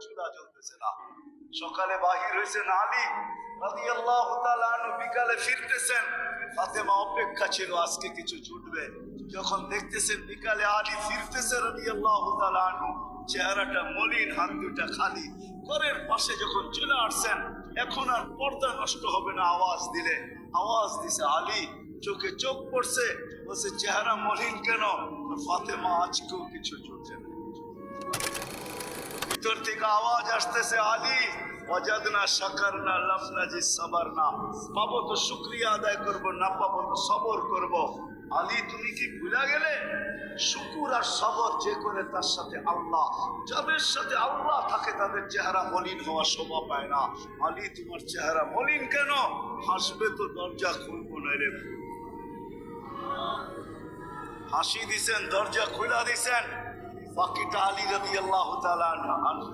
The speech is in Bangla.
চুলা জ্বলতেছে না। সকালে বাহির হয়েছেন আলী রাদিয়াল্লাহু তাআলা আনহু, বিকালে ফিরতেছেন। ফাতেমা অপেক্ষা ছিল আজকে কিছু জুটবে। যখন দেখতেছেন বিকালে আলী ফিরতেছে রাদিয়াল্লাহু তাআলা আনহু, চেহারাটা মলিন, হাত দুটা খালি। ঘরের পাশে যখন চলে আসছেন, এখন আর পর্দা নষ্ট হবে না, আওয়াজ দিলে। আওয়াজ দিছে আলী, চোখে চোখ পড়ছে, বলছে চেহারা মলিন কেন? ফাতেমা আজকেও কিছু জুটছে না। ভিতর থেকে আওয়াজ আসতেছে আলী ওয়াজাদনা শাকারনা লাম নাজিদ সাবারনা, পাবো তো শুকরিয়া আদায় করব, না পাবো তো সবর করব। আলী তুমি কি ভুলে গেলে? শুকুর আর সবর যে করে তার সাথে আল্লাহ, যাদের সাথে আল্লাহ থাকে তাদের চেহারা মলিন হওয়া শোভা পায় না। আলী তোমার চেহারা মলিন কেন? হাসবে তো দরজা খুলবো না রে। হাসি দিছেন, দরজা খুলা দিছেন, বাকিটা আলী রাদিয়াল্লাহু তাআলা আনহু